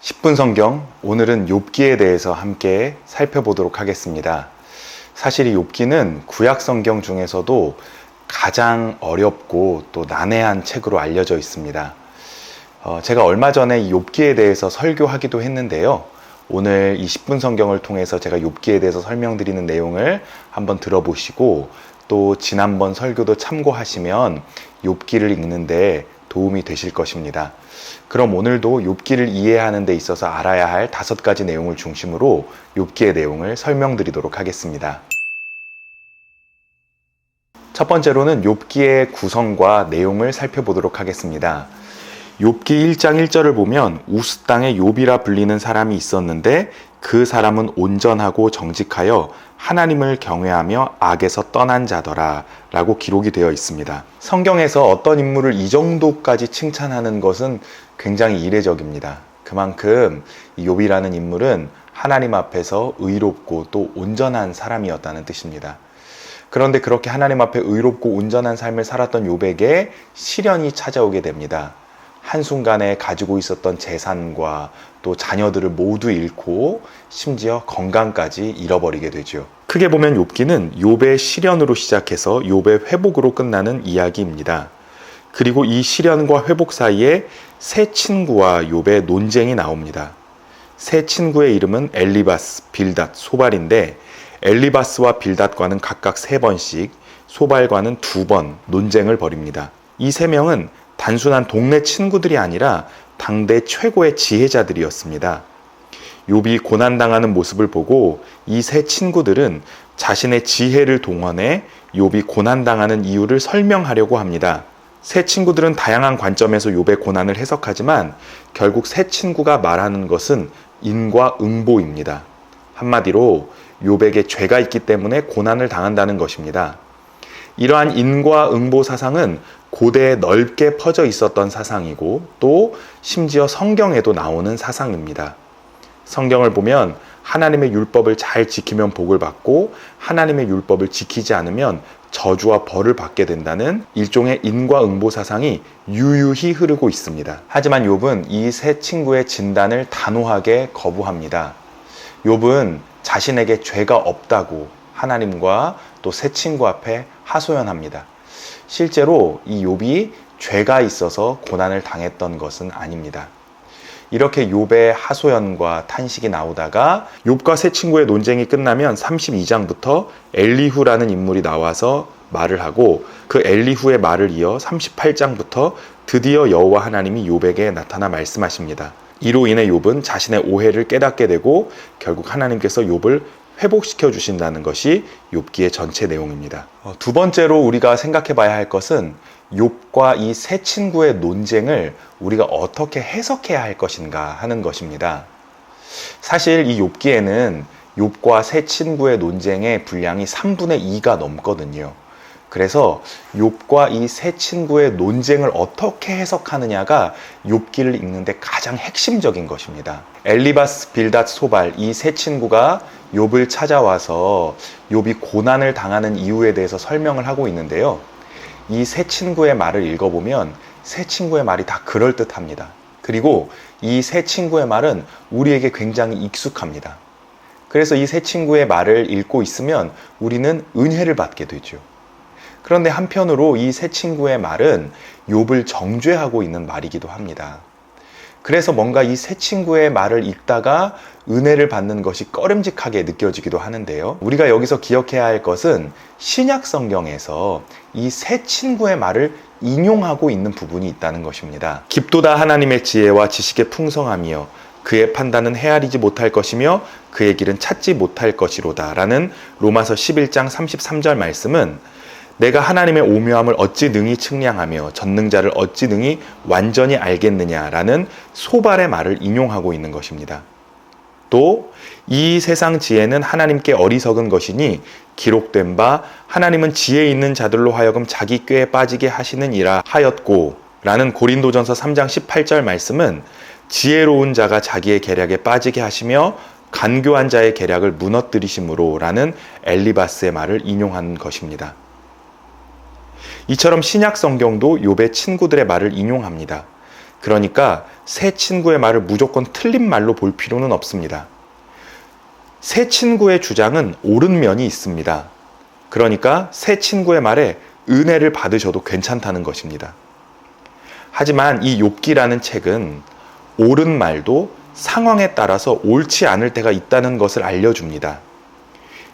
10분 성경, 오늘은 욥기에 대해서 함께 살펴보도록 하겠습니다. 사실 이 욥기는 구약 성경 중에서도 가장 어렵고 또 난해한 책으로 알려져 있습니다. 제가 얼마 전에 이 욥기에 대해서 설교하기도 했는데요. 오늘 이 10분 성경을 통해서 제가 욥기에 대해서 설명드리는 내용을 한번 들어보시고 또 지난번 설교도 참고하시면 욥기를 읽는데 도움이 되실 것입니다. 그럼 오늘도 욥기를 이해하는 데 있어서 알아야 할 5가지 내용을 중심으로 욥기의 내용을 설명드리도록 하겠습니다. 첫 번째로는 욥기의 구성과 내용을 살펴보도록 하겠습니다. 욥기 1장 1절을 보면 우스 땅에 욥이라 불리는 사람이 있었는데 그 사람은 온전하고 정직하여 하나님을 경외하며 악에서 떠난 자더라 라고 기록이 되어 있습니다. 성경에서 어떤 인물을 이 정도까지 칭찬하는 것은 굉장히 이례적입니다. 그만큼 이 욥이라는 인물은 하나님 앞에서 의롭고 또 온전한 사람이었다는 뜻입니다. 그런데 그렇게 하나님 앞에 의롭고 온전한 삶을 살았던 욥에게 시련이 찾아오게 됩니다. 한순간에 가지고 있었던 재산과 또 자녀들을 모두 잃고 심지어 건강까지 잃어버리게 되죠. 크게 보면 욥기는 욥의 시련으로 시작해서 욥의 회복으로 끝나는 이야기입니다. 그리고 이 시련과 회복 사이에 세 친구와 욥의 논쟁이 나옵니다. 세 친구의 이름은 엘리바스, 빌닷, 소발인데 엘리바스와 빌닷과는 각각 3번씩, 소발과는 2번 논쟁을 벌입니다. 이 3명은 단순한 동네 친구들이 아니라 당대 최고의 지혜자들이었습니다. 욥이 고난당하는 모습을 보고 이 세 친구들은 자신의 지혜를 동원해 욥이 고난당하는 이유를 설명하려고 합니다. 세 친구들은 다양한 관점에서 욥의 고난을 해석하지만 결국 세 친구가 말하는 것은 인과응보입니다. 한마디로 욥에게 죄가 있기 때문에 고난을 당한다는 것입니다. 이러한 인과응보 사상은 고대에 넓게 퍼져 있었던 사상이고 또 심지어 성경에도 나오는 사상입니다. 성경을 보면 하나님의 율법을 잘 지키면 복을 받고 하나님의 율법을 지키지 않으면 저주와 벌을 받게 된다는 일종의 인과응보 사상이 유유히 흐르고 있습니다. 하지만 욥은 이 세 친구의 진단을 단호하게 거부합니다. 욥은 자신에게 죄가 없다고 하나님과 또 세 친구 앞에 하소연합니다. 실제로 이 욥이 죄가 있어서 고난을 당했던 것은 아닙니다. 이렇게 욥의 하소연과 탄식이 나오다가 욥과 세 친구의 논쟁이 끝나면 32장부터 엘리후라는 인물이 나와서 말을 하고 그 엘리후의 말을 이어 38장부터 드디어 여호와 하나님이 욥에게 나타나 말씀하십니다. 이로 인해 욥은 자신의 오해를 깨닫게 되고 결국 하나님께서 욥을 회복시켜 주신다는 것이 욥기의 전체 내용입니다. 두 번째로 우리가 생각해 봐야 할 것은 욥과 이 세 친구의 논쟁을 우리가 어떻게 해석해야 할 것인가 하는 것입니다. 사실 이 욥기에는 욥과 세 친구의 논쟁의 분량이 3분의 2가 넘거든요. 그래서 욥과 이 세 친구의 논쟁을 어떻게 해석하느냐가 욥기를 읽는데 가장 핵심적인 것입니다. 엘리바스, 빌닷, 소발 이 세 친구가 욥을 찾아와서 욥이 고난을 당하는 이유에 대해서 설명을 하고 있는데요. 이 세 친구의 말을 읽어보면 세 친구의 말이 다 그럴듯합니다. 그리고 이 세 친구의 말은 우리에게 굉장히 익숙합니다. 그래서 이 세 친구의 말을 읽고 있으면 우리는 은혜를 받게 되죠. 그런데 한편으로 이 세 친구의 말은 욥을 정죄하고 있는 말이기도 합니다. 그래서 뭔가 이 세 친구의 말을 읽다가 은혜를 받는 것이 꺼림직하게 느껴지기도 하는데요. 우리가 여기서 기억해야 할 것은 신약 성경에서 이 세 친구의 말을 인용하고 있는 부분이 있다는 것입니다. 깊도다 하나님의 지혜와 지식의 풍성함이여 그의 판단은 헤아리지 못할 것이며 그의 길은 찾지 못할 것이로다 라는 로마서 11장 33절 말씀은 내가 하나님의 오묘함을 어찌 능히 측량하며 전능자를 어찌 능히 완전히 알겠느냐라는 소발의 말을 인용하고 있는 것입니다. 또 이 세상 지혜는 하나님께 어리석은 것이니 기록된 바 하나님은 지혜 있는 자들로 하여금 자기 꾀에 빠지게 하시느니라 하였고 라는 고린도전서 3장 18절 말씀은 지혜로운 자가 자기의 계략에 빠지게 하시며 간교한 자의 계략을 무너뜨리심으로 라는 엘리바스의 말을 인용한 것입니다. 이처럼 신약 성경도 욥의 친구들의 말을 인용합니다. 그러니까 새 친구의 말을 무조건 틀린 말로 볼 필요는 없습니다. 새 친구의 주장은 옳은 면이 있습니다. 그러니까 새 친구의 말에 은혜를 받으셔도 괜찮다는 것입니다. 하지만 이 욥기라는 책은 옳은 말도 상황에 따라서 옳지 않을 때가 있다는 것을 알려줍니다.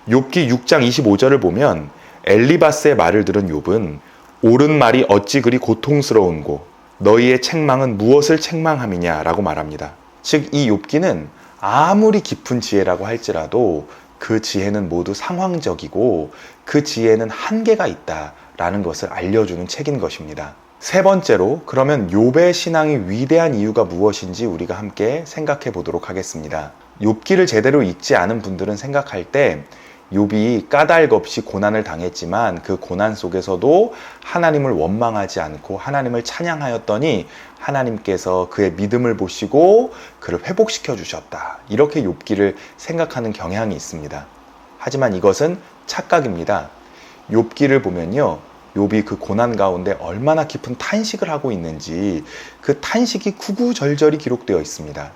욥기 6장 25절을 보면 엘리바스의 말을 들은 욥은 옳은 말이 어찌 그리 고통스러운고 너희의 책망은 무엇을 책망함이냐 라고 말합니다. 즉 이 욥기는 아무리 깊은 지혜라고 할지라도 그 지혜는 모두 상황적이고 그 지혜는 한계가 있다라는 것을 알려주는 책인 것입니다. 세 번째로, 그러면 욥의 신앙이 위대한 이유가 무엇인지 우리가 함께 생각해 보도록 하겠습니다. 욥기를 제대로 읽지 않은 분들은 생각할 때 욥이 까닭 없이 고난을 당했지만 그 고난 속에서도 하나님을 원망하지 않고 하나님을 찬양하였더니 하나님께서 그의 믿음을 보시고 그를 회복시켜 주셨다, 이렇게 욥기를 생각하는 경향이 있습니다. 하지만 이것은 착각입니다. 욥기를 보면요, 욥이 그 고난 가운데 얼마나 깊은 탄식을 하고 있는지 그 탄식이 구구절절히 기록되어 있습니다.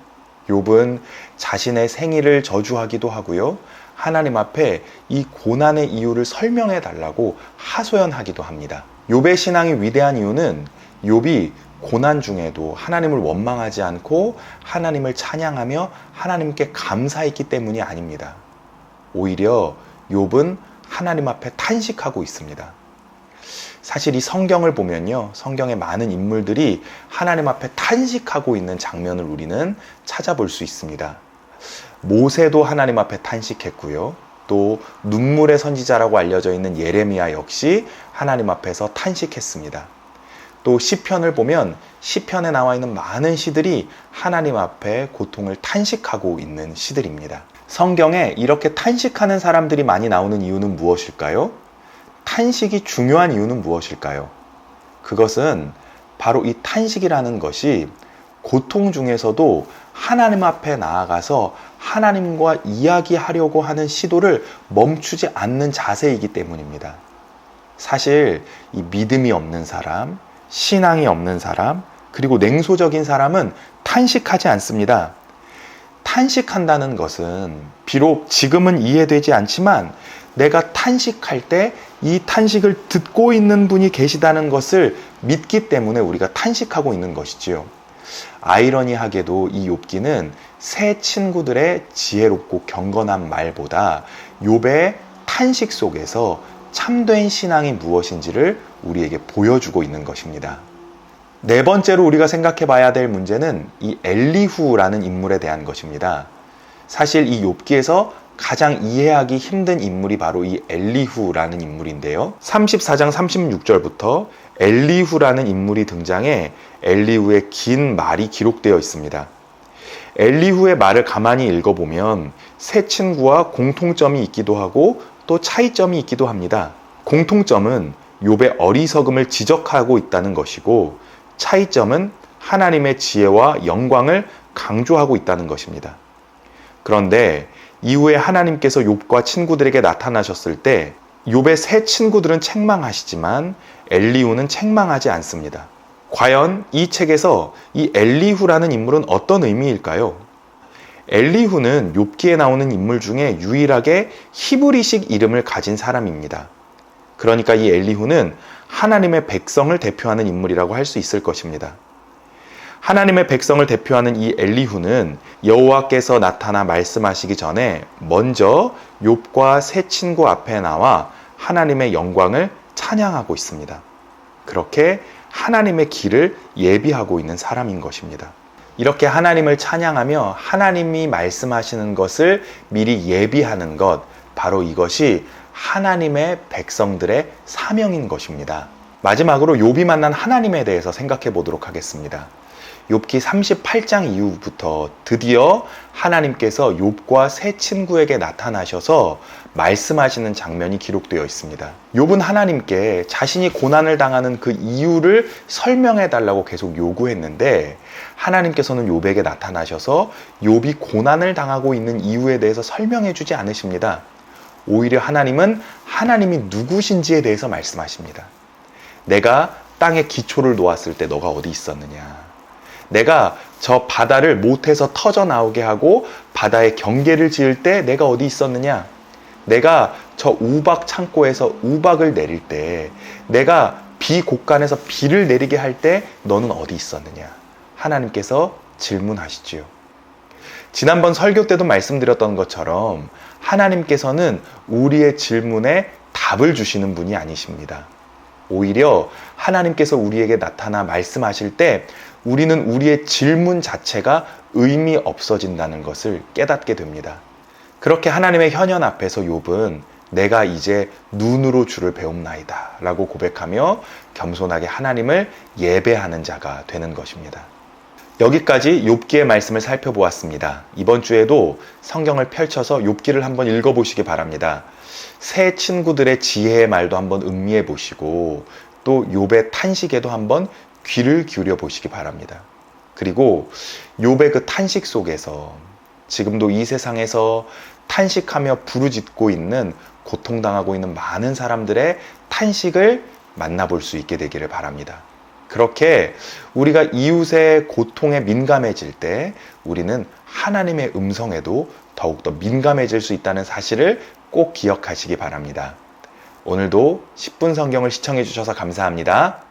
욥은 자신의 생일을 저주하기도 하고요, 하나님 앞에 이 고난의 이유를 설명해 달라고 하소연하기도 합니다. 욥의 신앙이 위대한 이유는 욥이 고난 중에도 하나님을 원망하지 않고 하나님을 찬양하며 하나님께 감사했기 때문이 아닙니다. 오히려 욥은 하나님 앞에 탄식하고 있습니다. 사실 이 성경을 보면요, 성경의 많은 인물들이 하나님 앞에 탄식하고 있는 장면을 우리는 찾아볼 수 있습니다. 모세도 하나님 앞에 탄식했고요, 또 눈물의 선지자라고 알려져 있는 예레미야 역시 하나님 앞에서 탄식했습니다. 또 시편을 보면 시편에 나와 있는 많은 시들이 하나님 앞에 고통을 탄식하고 있는 시들입니다. 성경에 이렇게 탄식하는 사람들이 많이 나오는 이유는 무엇일까요? 탄식이 중요한 이유는 무엇일까요? 그것은 바로 이 탄식이라는 것이 고통 중에서도 하나님 앞에 나아가서 하나님과 이야기하려고 하는 시도를 멈추지 않는 자세이기 때문입니다. 사실 이 믿음이 없는 사람, 신앙이 없는 사람, 그리고 냉소적인 사람은 탄식하지 않습니다. 탄식한다는 것은 비록 지금은 이해되지 않지만 내가 탄식할 때 이 탄식을 듣고 있는 분이 계시다는 것을 믿기 때문에 우리가 탄식하고 있는 것이지요. 아이러니하게도 이 욥기는 새 친구들의 지혜롭고 경건한 말보다 욥의 탄식 속에서 참된 신앙이 무엇인지를 우리에게 보여주고 있는 것입니다. 네 번째로 우리가 생각해 봐야 될 문제는 이 엘리후라는 인물에 대한 것입니다. 사실 이 욥기에서 가장 이해하기 힘든 인물이 바로 이 엘리후라는 인물인데요. 34장 36절부터 엘리후라는 인물이 등장해 엘리후의 긴 말이 기록되어 있습니다. 엘리후의 말을 가만히 읽어보면 새 친구와 공통점이 있기도 하고 또 차이점이 있기도 합니다. 공통점은 욥의 어리석음을 지적하고 있다는 것이고, 차이점은 하나님의 지혜와 영광을 강조하고 있다는 것입니다. 그런데 이후에 하나님께서 욥과 친구들에게 나타나셨을 때 욥의 새 친구들은 책망하시지만 엘리후는 책망하지 않습니다. 과연 이 책에서 이 엘리후라는 인물은 어떤 의미일까요? 엘리후는 욥기에 나오는 인물 중에 유일하게 히브리식 이름을 가진 사람입니다. 그러니까 이 엘리후는 하나님의 백성을 대표하는 인물이라고 할 수 있을 것입니다. 하나님의 백성을 대표하는 이 엘리후는 여호와께서 나타나 말씀하시기 전에 먼저 욥과 새 친구 앞에 나와 하나님의 영광을 찬양하고 있습니다. 그렇게 하나님의 길을 예비하고 있는 사람인 것입니다. 이렇게 하나님을 찬양하며 하나님이 말씀하시는 것을 미리 예비하는 것, 바로 이것이 하나님의 백성들의 사명인 것입니다. 마지막으로 욥이 만난 하나님에 대해서 생각해 보도록 하겠습니다. 욥기 38장 이후부터 드디어 하나님께서 욥과 새 친구에게 나타나셔서 말씀하시는 장면이 기록되어 있습니다. 욥은 하나님께 자신이 고난을 당하는 그 이유를 설명해 달라고 계속 요구했는데 하나님께서는 욥에게 나타나셔서 욥이 고난을 당하고 있는 이유에 대해서 설명해 주지 않으십니다. 오히려 하나님은 하나님이 누구신지에 대해서 말씀하십니다. 내가 땅에 기초를 놓았을 때 너가 어디 있었느냐? 내가 저 바다를 못해서 터져 나오게 하고 바다에 경계를 지을 때 내가 어디 있었느냐? 내가 저 우박 창고에서 우박을 내릴 때, 내가 비 곡간에서 비를 내리게 할 때 너는 어디 있었느냐? 하나님께서 질문하시지요. 지난번 설교 때도 말씀드렸던 것처럼 하나님께서는 우리의 질문에 답을 주시는 분이 아니십니다. 오히려 하나님께서 우리에게 나타나 말씀하실 때 우리는 우리의 질문 자체가 의미 없어진다는 것을 깨닫게 됩니다. 그렇게 하나님의 현현 앞에서 욥은 내가 이제 눈으로 주를 배움나이다 라고 고백하며 겸손하게 하나님을 예배하는 자가 되는 것입니다. 여기까지 욥기의 말씀을 살펴보았습니다. 이번 주에도 성경을 펼쳐서 욥기를 한번 읽어보시기 바랍니다. 새 친구들의 지혜의 말도 한번 음미해 보시고 또 욥의 탄식에도 한번 귀를 기울여 보시기 바랍니다. 그리고 욥의 그 탄식 속에서 지금도 이 세상에서 탄식하며 부르짖고 있는, 고통당하고 있는 많은 사람들의 탄식을 만나볼 수 있게 되기를 바랍니다. 그렇게 우리가 이웃의 고통에 민감해질 때 우리는 하나님의 음성에도 더욱더 민감해질 수 있다는 사실을 꼭 기억하시기 바랍니다. 오늘도 10분 성경을 시청해 주셔서 감사합니다.